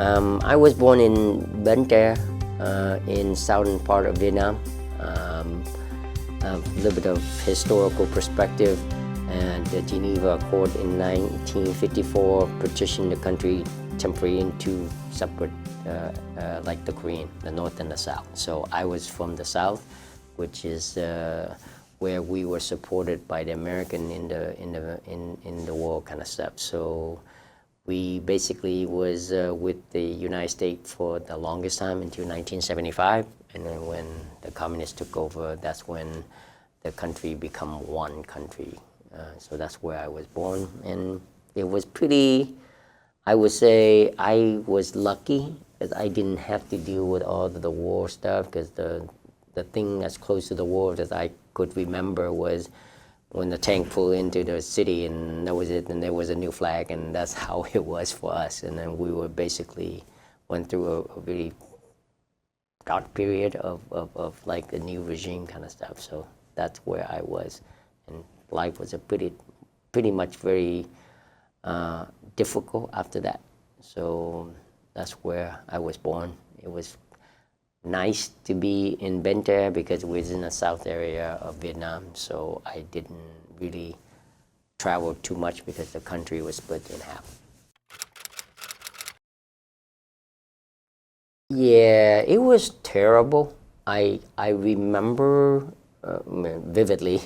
I was born in Bến Tre, in southern part of Vietnam. A little bit of historical perspective. And the Geneva Accord in 1954 partitioned the country temporarily into separate, like the Korean, the North and the South. So I was from the South, which is where we were supported by the American in the war kind of stuff. So we basically was with the United States for the longest time until 1975, and then when the communists took over, that's when the country become one country. So that's where I was born, and it was pretty, I would say I was lucky because I didn't have to deal with all of the war stuff, because the thing that's close to the war that I could remember was when the tank pulled into the city, and that was it, and there was a new flag, and that's how it was for us. And then we were basically went through a really dark period of like a new regime kind of stuff. So that's where I was, and life was a pretty much very difficult after that. So that's where I was born. It was nice to be in Bến Tre because it was in the south area of Vietnam, so I didn't really travel too much because the country was split in half. Yeah, it was terrible. I remember vividly.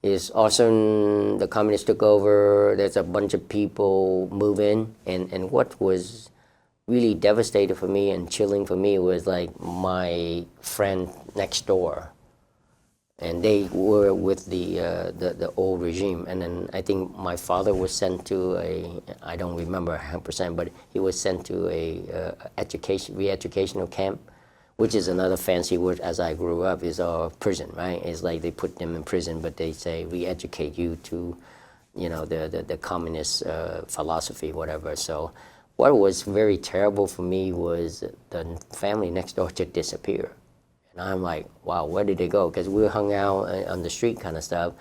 Is awesome. The communists took over. There's a bunch of people move in, and what was really devastating for me and chilling for me was like my friend next door, and they were with the old regime. And then I think my father was sent to I don't remember 100%, but he was sent to a re-educational camp, which is another fancy word as I grew up, is prison, right? It's like they put them in prison, but they say re-educate you to, the communist philosophy, whatever. So what was very terrible for me was the family next door just disappeared. And I'm like, wow, where did they go? Because we hung out on the street kind of stuff.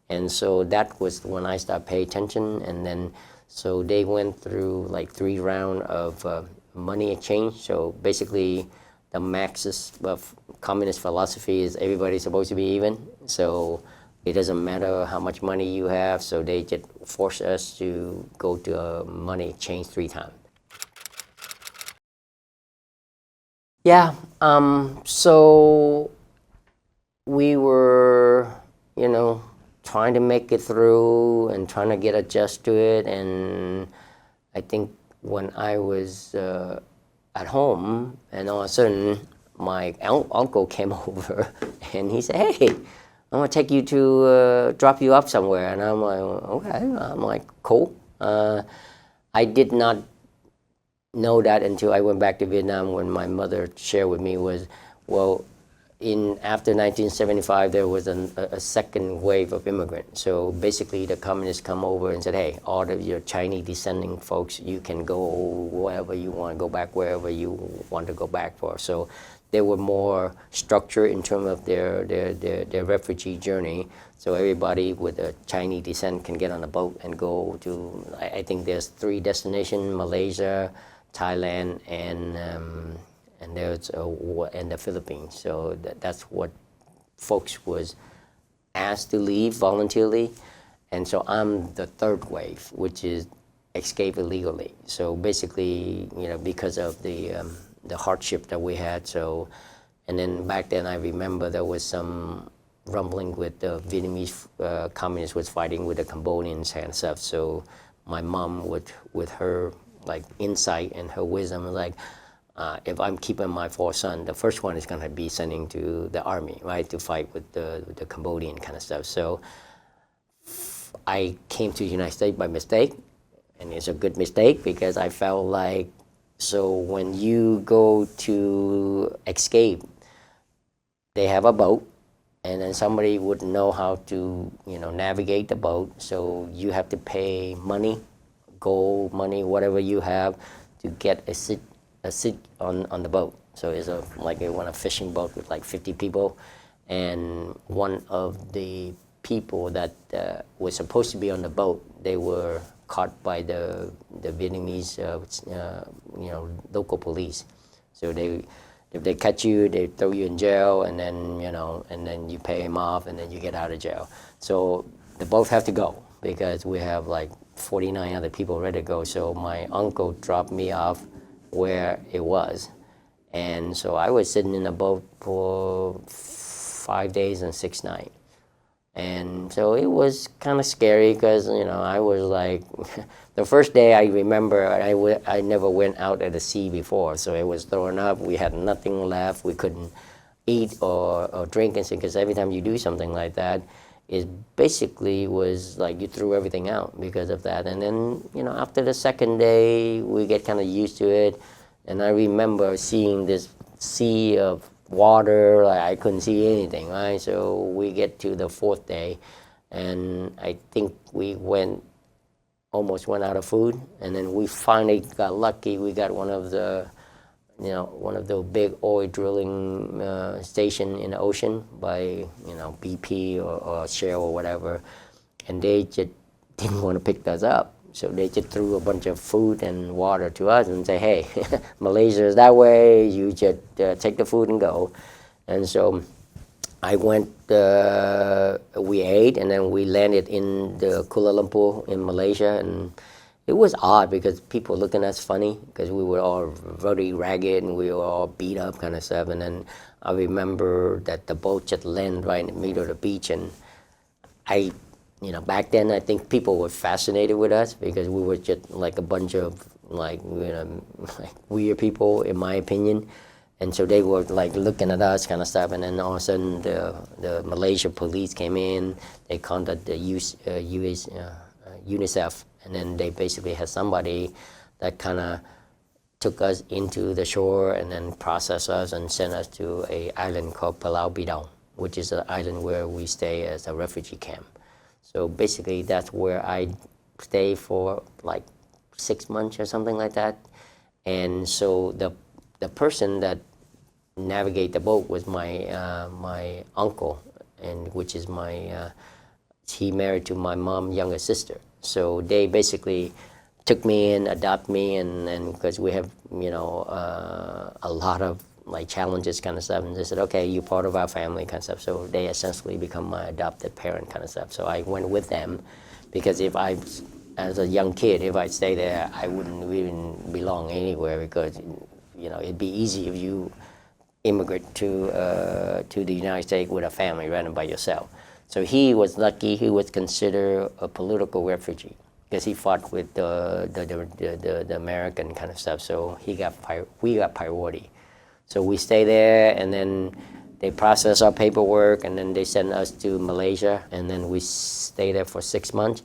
And so that was when I started paying attention. And then, so they went through like 3 rounds of money exchange. So basically, the Marxist communist philosophy is everybody's supposed to be even. So it doesn't matter how much money you have. So they just force us to go to a money exchange 3 times. Yeah. So we were, trying to make it through and trying to get adjusted to it. And I think when I was at home, and all of a sudden my uncle came over and he said, hey, I'm gonna take you to drop you off somewhere. And I'm like, okay. I'm like, cool. I did not know that until I went back to Vietnam, when my mother shared with me was, well, after 1975 there was a second wave of immigrants. So basically the communists come over and said, hey, all of your Chinese descending folks, you can go wherever you want to go back, wherever you want to go back for. So they were more structured in terms of their refugee journey. So everybody with a Chinese descent can get on a boat and go to, I think there's 3 destinations: Malaysia, Thailand, and there's and the Philippines. So that's what folks was asked to leave voluntarily. And so I'm the 3rd wave, which is escape illegally. So basically, because of the hardship that we had. So, and then back then I remember there was some rumbling with the Vietnamese communists was fighting with the Cambodians and stuff. So my mom with her like insight and her wisdom was like, if I'm keeping my 4 sons, the first one is going to be sending to the army, right, to fight with the Cambodian kind of stuff. So I came to the United States by mistake, and it's a good mistake because I felt like, so when you go to escape, they have a boat, and then somebody would know how to, navigate the boat. So you have to pay money, gold, money, whatever you have, to get a seat on the boat. So it's like a fishing boat with like 50 people, and one of the people that was supposed to be on the boat, they were caught by the Vietnamese local police. So if they catch you, they throw you in jail, and then and then you pay them off, and then you get out of jail. So they both have to go because we have like 49 other people ready to go. So my uncle dropped me off where it was, and so I was sitting in the boat for 5 days and 6 nights. And so it was kind of scary because I was like, the first day I remember I never went out at the sea before, so it was throwing up. We had nothing left. We couldn't eat or drink and because every time you do something like that, it basically was like you threw everything out because of that. And then after the second day, we get kind of used to it, and I remember seeing this sea of water, like I couldn't see anything, right? So we get to the fourth day, and I think we almost went out of food, and then we finally got lucky. We got one of the big oil drilling station in the ocean by BP or Shell or whatever, and they just didn't want to pick us up. So they just threw a bunch of food and water to us and say, hey, Malaysia is that way, you just take the food and go. And so I went, we ate, and then we landed in the Kuala Lumpur in Malaysia. And it was odd because people looking at us funny because we were all very ragged and we were all beat up kind of stuff. And then I remember that the boat just landed right in the middle of the beach, and back then I think people were fascinated with us because we were just like a bunch of like weird people, in my opinion. And so they were like looking at us kind of stuff. And then all of a sudden the Malaysia police came in. They contacted the UNICEF, and then they basically had somebody that kind of took us into the shore and then processed us and sent us to an island called Pulau Bidau, which is an island where we stay as a refugee camp. So basically that's where I stayed for like 6 months or something like that. And so the person that navigate the boat was my uncle, and which is he married to my mom's younger sister. So they basically took me in, adopted me, and because we have a lot of like challenges kind of stuff, and they said, okay, you're part of our family kind of stuff. So they essentially become my adopted parent kind of stuff. So I went with them because as a young kid, if I stay there, I wouldn't even belong anywhere because it'd be easy if you immigrate to the United States with a family rather than by yourself. So he was lucky. He was considered a political refugee because he fought with the American kind of stuff. So we got priority. So we stay there, and then they process our paperwork, and then they send us to Malaysia, and then we stay there for 6 months.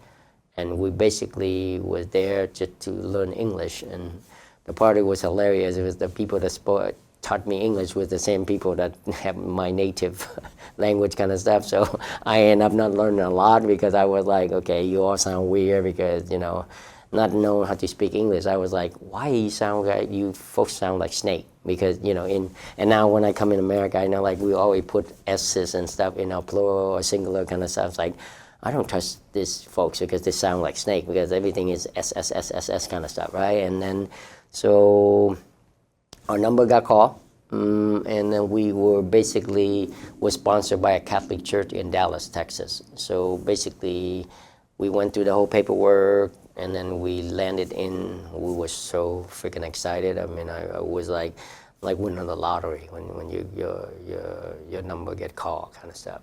And we basically was there just to learn English. And the part that was hilarious, it was the people that taught me English was the same people that have my native language kind of stuff. So I end up not learning a lot because I was like, okay, you all sound weird because, not knowing how to speak English. I was like, why you folks sound like snake? Because, and now when I come in America, I know like we always put S's and stuff in our plural or singular kind of stuff. It's like, I don't trust these folks because they sound like snake because everything is S kind of stuff, right? And then, so our number got called, and then we was sponsored by a Catholic church in Dallas, Texas. So basically, we went through the whole paperwork, and then we landed we were so freaking excited. I mean, I was like winning the lottery when your number get called kind of stuff.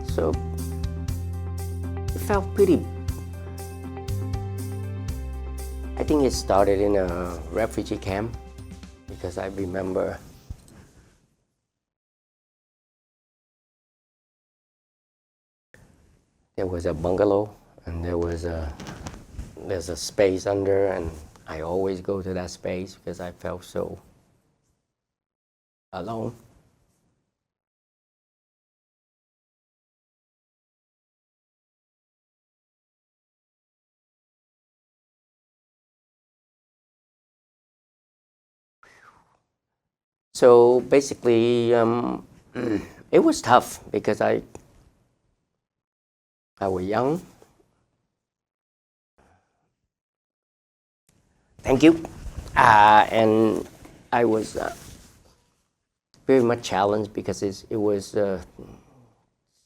So it felt pretty. I think it started in a refugee camp because I remember there was a bungalow and there's a space under, and I always go to that space because I felt so alone. So basically, it was tough because I was young. Thank you. And I was very much challenged because it was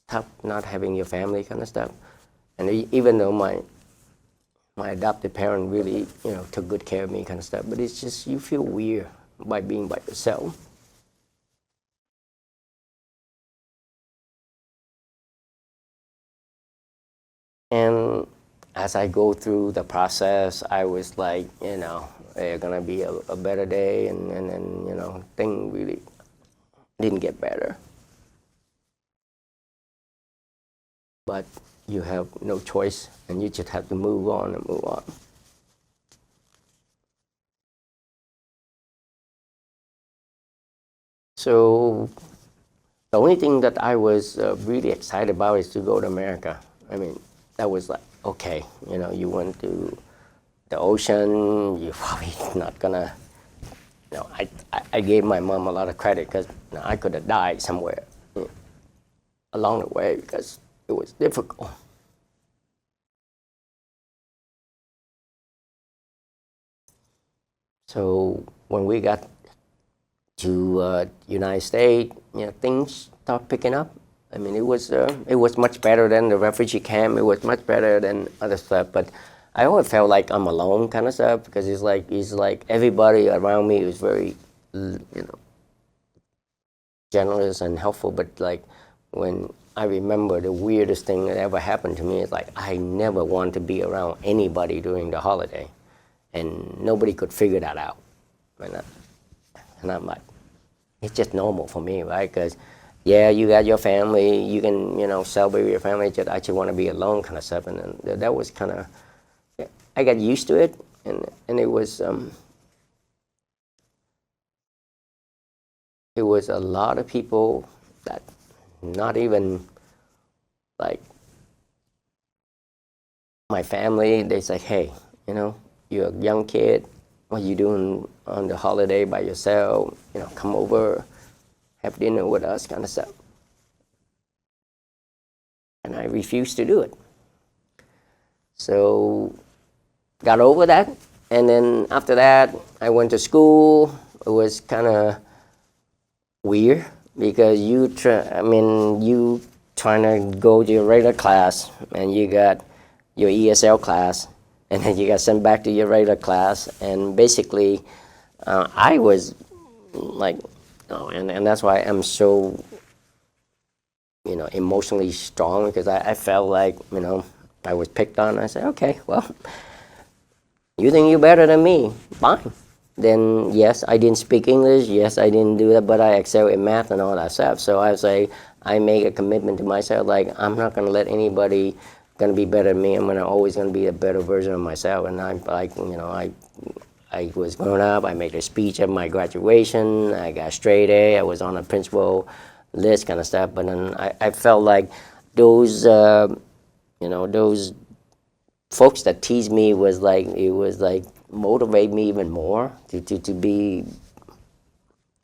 tough not having your family kind of stuff. And even though my adopted parent really, took good care of me kind of stuff, but it's just you feel weird by being by yourself. And as I go through the process, I was like, it's gonna be a better day, and then things really didn't get better. But you have no choice, and you just have to move on and move on. So the only thing that I was really excited about is to go to America. I mean, that was like, okay, you went to the ocean, you're probably not gonna, I gave my mom a lot of credit because I could have died somewhere along the way because it was difficult. So when we got to United States, things start picking up. I mean, it was much better than the refugee camp. It was much better than other stuff. But I always felt like I'm alone, kind of stuff, because it's like everybody around me was very, generous and helpful. But like when I remember the weirdest thing that ever happened to me is like I never wanted to be around anybody during the holiday, and nobody could figure that out. And I'm like, it's just normal for me, right? Because yeah, you got your family, you can, celebrate with your family, just I just want to be alone kind of stuff. And then that was kind of, I got used to it, and it was a lot of people that not even like my family, they say, hey, you're a young kid, what are you doing on the holiday by yourself? Come over, have dinner with us, kind of stuff. And I refused to do it. So got over that, and then after that, I went to school. It was kind of weird because you trying to go to your regular class, and you got your ESL class, and then you got sent back to your regular class, and basically, I was like, and that's why I'm so, emotionally strong, because I felt like, I was picked on. I said, okay, well, you think you're better than me, fine. Then yes, I didn't speak English, yes, I didn't do that, but I excel in math and all that stuff. So I say, I make a commitment to myself, like I'm not gonna let anybody gonna be better than me. I'm always gonna be a better version of myself. And I'm like, I was growing up, I made a speech at my graduation, I got straight A, I was on a principal list kind of stuff. But then I felt like those, those folks that teased me was like motivate me even more to be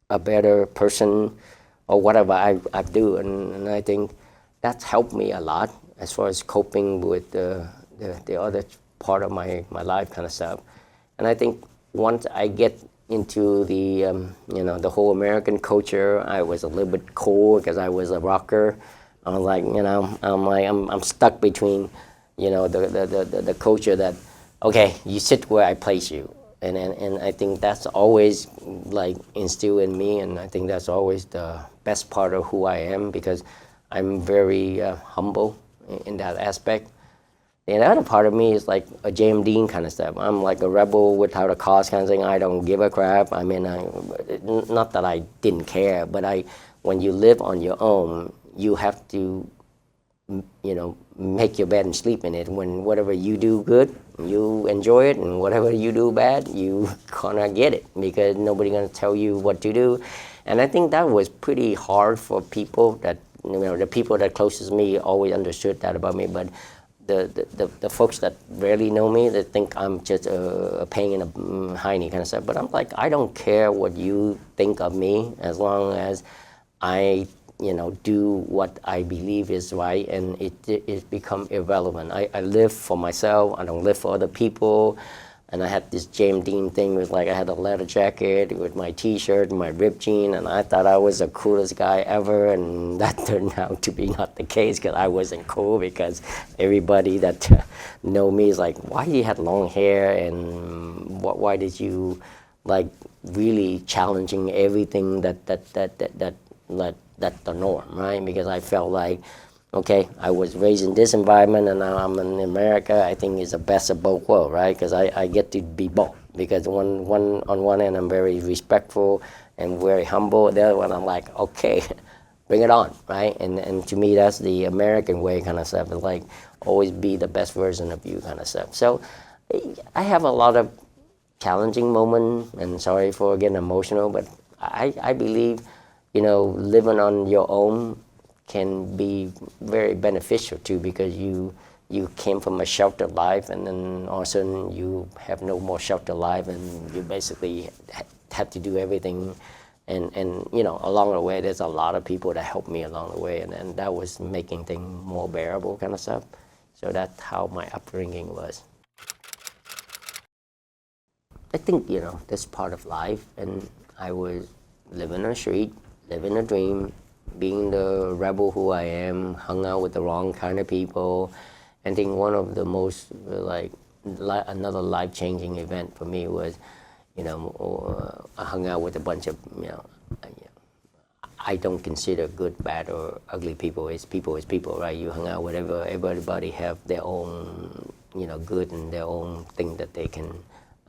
a better person or whatever I do. And I think that's helped me a lot as far as coping with the other part of my life kind of stuff. And I think once I get into the the whole American culture, I was a little bit cold because I was a rocker. I was like, I'm stuck between, the culture that, okay, you sit where I place you, and I think that's always like instilled in me, and I think that's always the best part of who I am, because I'm very humble in that aspect. And the other part of me is like a James Dean kind of stuff. I'm like a rebel without a cause kind of thing. I don't give a crap. I mean, not that I didn't care, but when you live on your own, you have to, make your bed and sleep in it. When whatever you do good, you enjoy it, and whatever you do bad, you gonna get it, because nobody's gonna tell you what to do. And I think that was pretty hard for people that, the people that closest to me always understood that about me, but the folks that rarely know me, they think I'm just a pain in a hiney kind of stuff. But I'm like, I don't care what you think of me, as long as I do what I believe is right, and it become irrelevant. I live for myself. I don't live for other people. And I had this James Dean thing with I had a leather jacket with my T-shirt and my ripped jean, and I thought I was the coolest guy ever, and that turned out to be not the case because I wasn't cool because everybody that know me is like, why do you have long hair and why did you really challenging everything that's the norm, right? Because I felt like, okay, I was raised in this environment and now I'm in America. I think it's the best of both worlds, right? Because I get to be both. Because on one end I'm very respectful and very humble. The other one I'm like, okay, bring it on, right? And to me that's the American way kind of stuff. It's always be the best version of you kind of stuff. So I have a lot of challenging moments, and sorry for getting emotional, but I believe, living on your own can be very beneficial too, because you came from a sheltered life and then all of a sudden you have no more sheltered life and you basically have to do everything, and along the way there's a lot of people that helped me along the way, and that was making things more bearable kind of stuff. So that's how my upbringing was. I think that's part of life, and I was living on the street, living a dream, being the rebel who I am, hung out with the wrong kind of people. I think one of the most another life-changing event for me was, I hung out with a bunch of I don't consider good, bad, or ugly people. It's people, right? You hang out with everybody have their own good and their own thing that they can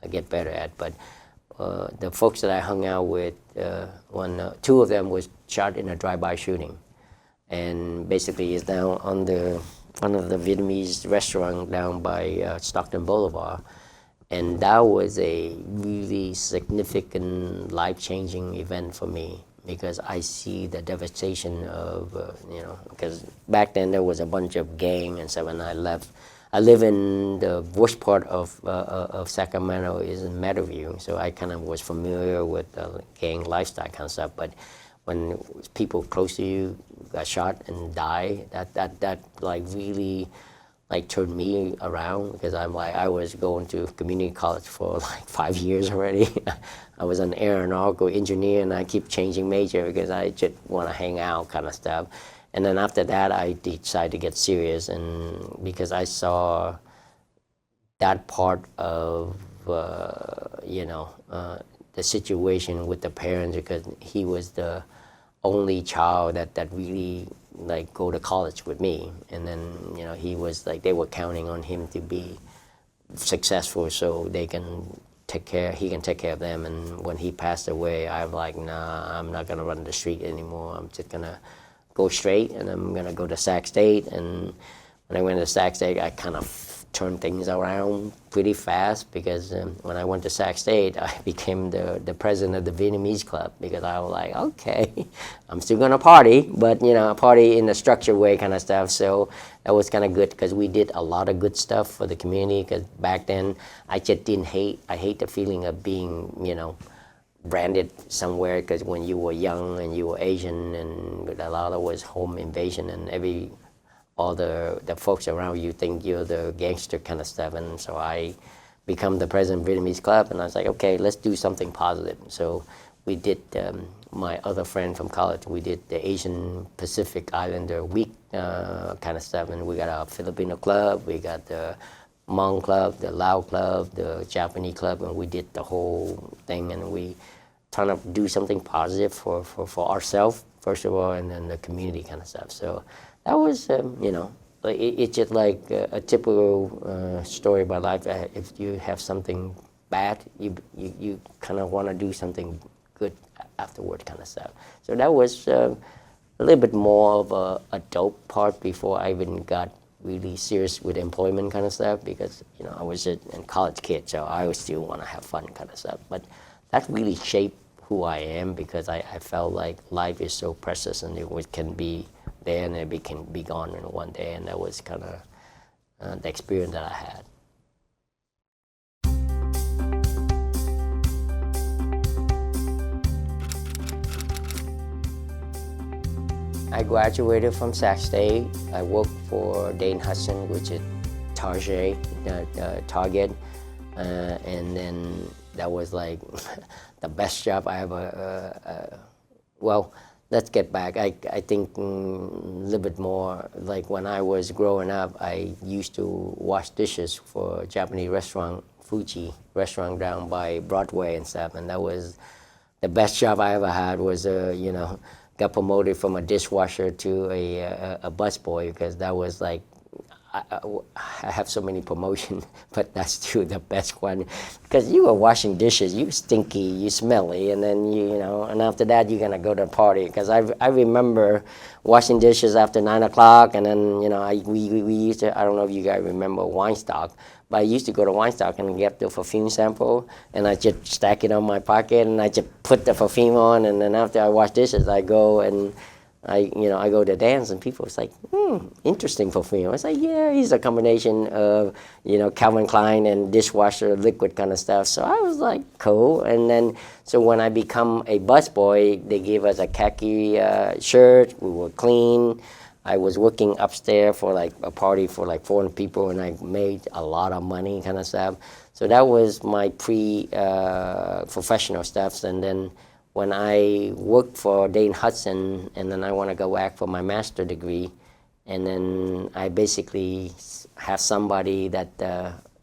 get better at. But the folks that I hung out with, two of them was shot in a drive-by shooting, and basically it's down on one of the Vietnamese restaurant down by Stockton Boulevard, and that was a really significant, life-changing event for me because I see the devastation of because back then there was a bunch of gang and stuff, and I left. I live in the worst part of Sacramento is in Meadowview, so I kind of was familiar with the gang lifestyle kind of stuff. But when people close to you got shot and die, that really turned me around, because I was going to community college for 5 years already. I was an aeronautical engineer and I keep changing major because I just want to hang out kind of stuff. And then after that, I decided to get serious, and because I saw that part of the situation with the parents, because he was the only child that really go to college with me, and then he was they were counting on him to be successful so he can take care of them. And when he passed away, I'm like, nah, I'm not gonna run the street anymore. I'm just gonna go straight, and I'm gonna go to Sac State. And when I went to Sac State, I kind of turned things around pretty fast, because when I went to Sac State, I became the president of the Vietnamese club, because I was like, okay, I'm still gonna party, but party in a structured way kind of stuff. So that was kind of good, because we did a lot of good stuff for the community, because back then I just I hate the feeling of being branded somewhere, because when you were young and you were Asian, and a lot of was home invasion, and all the folks around you think you're the gangster kind of stuff. And so I become the president of Vietnamese club, and I was like, okay, let's do something positive. So we did, my other friend from college, we did the Asian Pacific Islander Week kind of stuff, and we got a Filipino club, we got the Hmong club, the Lao club, the Japanese club, and we did the whole thing, and we trying to do something positive for ourselves, first of all, and then the community kind of stuff. So that was, it's just like a typical story about life. If you have something bad, you kind of want to do something good afterward kind of stuff. So that was a little bit more of a dope part before I even got really serious with employment kind of stuff, because I was a college kid, so I always still want to have fun kind of stuff. But that really shaped who I am, because I felt like life is so precious, and it can be there and it can be gone in one day, and that was kind of the experience that I had. I graduated from Sac State. I worked for Dane Hudson, which is Target, Target, and then that was like the best job I ever. Well, let's get back. I think a little bit more. Like when I was growing up, I used to wash dishes for a Japanese restaurant, Fuji restaurant down by Broadway and stuff, and that was the best job I ever had. Was got promoted from a dishwasher to a busboy, because that was like I have so many promotions, but that's still the best one, because you are washing dishes, you stinky, you smelly, and then and after that you're gonna go to a party. Because I remember washing dishes after 9 o'clock, and then we used to, I don't know if you guys remember Weinstock, but I used to go to Weinstock and get the perfume sample, and I just stack it on my pocket, and I just put the perfume on, and then after I wash dishes, I go and I go to dance, and people was like, interesting perfume. I was like, yeah, he's a combination of, Calvin Klein and dishwasher liquid kind of stuff. So I was like, cool. And then, so when I become a busboy, they gave us a khaki shirt. We were clean. I was working upstairs for like a party for like 400 people, and I made a lot of money kind of stuff. So that was my professional stuff. And then when I worked for Dane Hudson, and then I want to go back for my master's degree, and then I basically have somebody that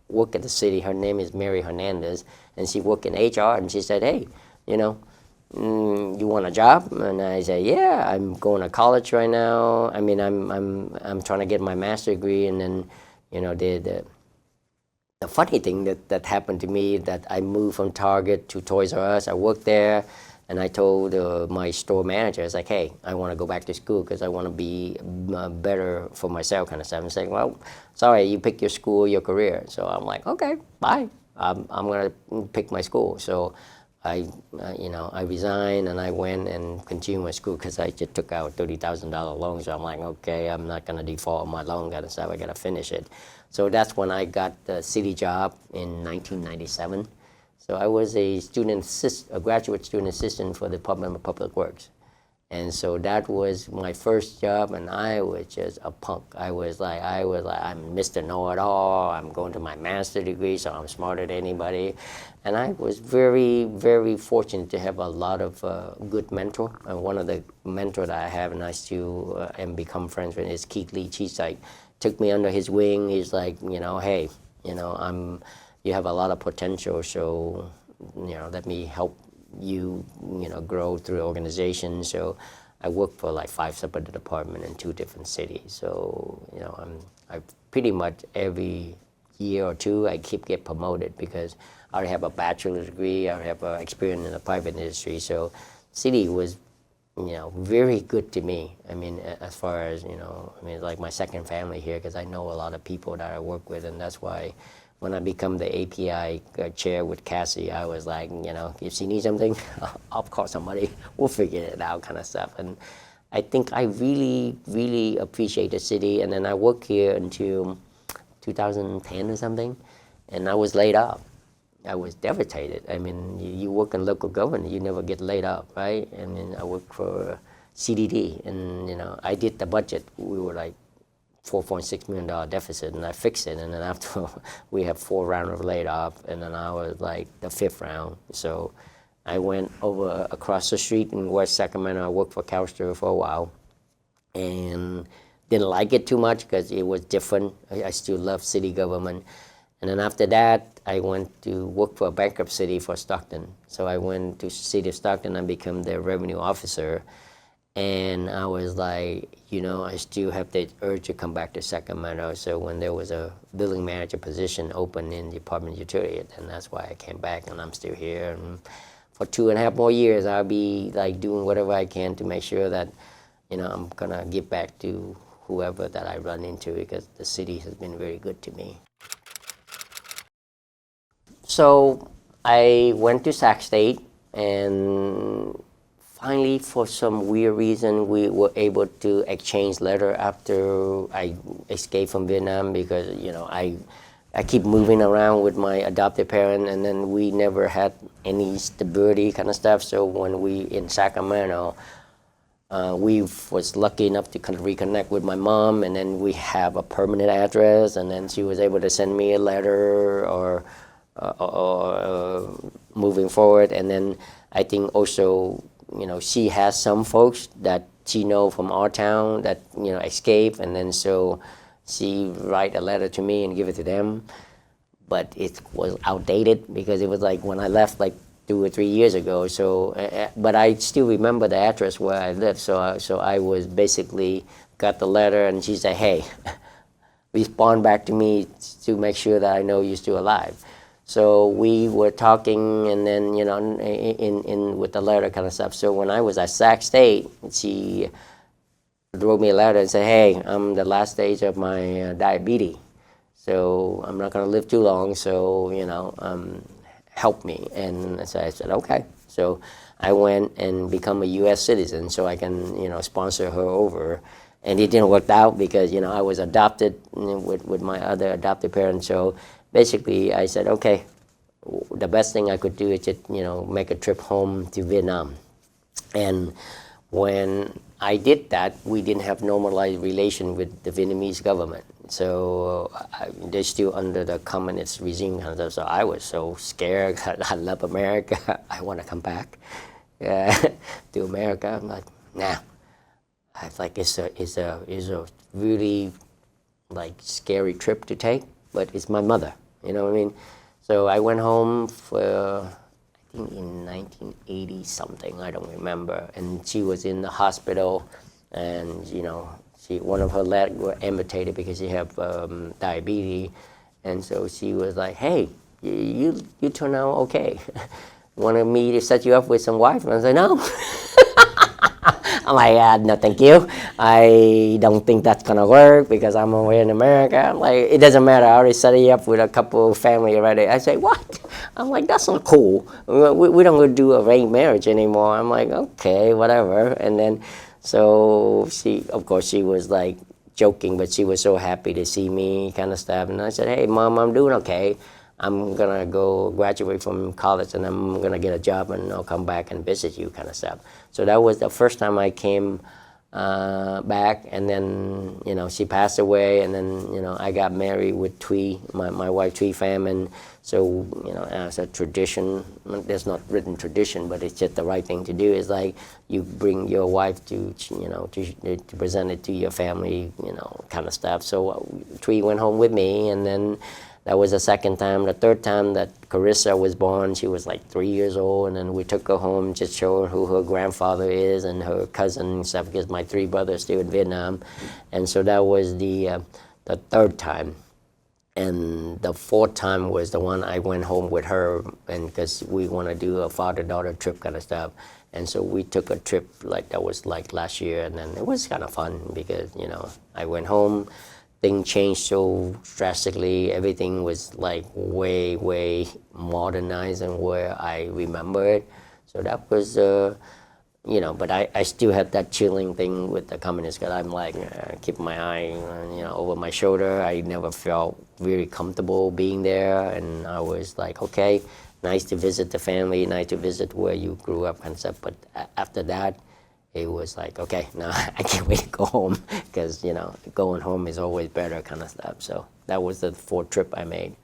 work at the city. Her name is Mary Hernandez, and she worked in HR, and she said, hey, you want a job? And I said, yeah, I'm going to college right now. I mean, I'm trying to get my master's degree. And then, the funny thing that happened to me, that I moved from Target to Toys R Us. I worked there, and I told my store manager, I was like, hey, I want to go back to school because I want to be better for myself kind of stuff. And saying, well, sorry, you pick your school, your career. So I'm like, okay, bye. I'm going to pick my school. So I resigned, and I went and continued my school, because I just took out $30,000 loan. So I'm like, okay, I'm not going to default on my loan kind of stuff. I got to finish it. So that's when I got the city job in 1997. So I was a graduate student assistant for the Department of Public Works. And so that was my first job, and I was just a punk. I was like, I'm Mr. Know-it-all. I'm going to my master's degree, so I'm smarter than anybody. And I was very, very fortunate to have a lot of good mentor. And one of the mentors that I have, and I still am become friends with, is Keith Lee. He's like, took me under his wing. He's like, hey, you have a lot of potential, so let me help you grow through the organization. So I work for like 5 separate departments in 2 different cities. So I pretty much every year or 2 I get promoted, because I already have a bachelor's degree. I have experience in the private industry. So city was very good to me. I mean, as far as it's like my second family here, because I know a lot of people that I work with, and that's why when I become the API chair with Cassie, I was like, if she needs something, I'll call somebody. We'll figure it out, kind of stuff. And I think I really, really appreciate the city. And then I worked here until 2010 or something, and I was laid off. I was devastated. I mean, you work in local government, you never get laid off, right? I mean, I worked for CDD, and I did the budget. We were like $4.6 million deficit, and I fixed it. And then after we have 4 rounds of laid off, and then I was like the 5th round. So I went over across the street in West Sacramento. I worked for CalSTRA for a while, and didn't like it too much because it was different. I still love city government. And then after that, I went to work for a bankrupt city for Stockton. So I went to City of Stockton and became their revenue officer. And I was like, I still have the urge to come back to Sacramento. So when there was a building manager position open in the Department of Utility, and that's why I came back, and I'm still here. And for 2.5 more years, I'll be like doing whatever I can to make sure that, I'm gonna give back to whoever that I run into, because the city has been very good to me. So I went to Sac State, and finally, for some weird reason, we were able to exchange letter after I escaped from Vietnam, because I keep moving around with my adopted parent, and then we never had any stability kind of stuff. So when we in Sacramento, We was lucky enough to kind of reconnect with my mom, and then we have a permanent address, and then she was able to send me a letter or moving forward. And then I think also, she has some folks that she know from our town that, escape, and then so she write a letter to me and give it to them. But it was outdated because it was like when I left like 2 or 3 years ago. So, but I still remember the address where I lived. So I was basically got the letter, and she said, "Hey, respond back to me to make sure that I know you're still alive." So we were talking, and then in with the letter kind of stuff. So when I was at Sac State, she wrote me a letter and said, "Hey, I'm the last stage of my diabetes. So I'm not going to live too long, so, help me." And so I said, okay. So I went and become a U.S. citizen so I can, sponsor her over. And it didn't work out because, I was adopted with my other adopted parents. So basically I said, okay, the best thing I could do is just, make a trip home to Vietnam. And when I did that, we didn't have normalized relation with the Vietnamese government. So they're still under the communist regime. So I was so scared. I love America. I want to come back to America. I'm like, nah. I like it's a really like scary trip to take, but it's my mother. You know what I mean? So I went home for, I think in 1980 something, I don't remember, and she was in the hospital, and one of her legs were amputated because she had diabetes, and so she was like, "Hey, you turn out okay. Want me to set you up with some wife?" And I was like, "No." I'm like, "No, thank you. I don't think that's gonna work because I'm over here in America." I'm like, "It doesn't matter. I already set you up with a couple of family already." I say, "What?" I'm like, "That's not cool. We don't gonna do arranged marriage anymore." I'm like, "Okay, whatever." And then, so of course, she was like joking, but she was so happy to see me, kind of stuff. And I said, "Hey, Mom, I'm doing okay. I'm gonna go graduate from college, and I'm gonna get a job, and I'll come back and visit you," kind of stuff. So that was the first time I came back, and then she passed away, and then I got married with Thuy, my wife Thuy Pham, and so as a tradition, there's not written tradition, but it's just the right thing to do. Is like you bring your wife to to present it to your family, kind of stuff. So Thuy went home with me, and then that was the second time. The third time that Carissa was born, she was like 3 years old, and then we took her home, just show her who her grandfather is and her cousin and stuff, because my 3 brothers still in Vietnam. And so that was the third time. And the fourth time was the one I went home with her, and because we want to do a father-daughter trip kind of stuff. And so we took a trip like that was like last year, and then it was kind of fun because, I went home. Things changed so drastically. Everything was like way, way modernized and where I remember it. So that was, but I still have that chilling thing with the communists, because I'm like, keep my eye, over my shoulder. I never felt really comfortable being there, and I was like, okay, nice to visit the family, nice to visit where you grew up and stuff. But after that, it was like, okay, now I can't wait to go home, because going home is always better, kind of stuff. So that was the fourth trip I made.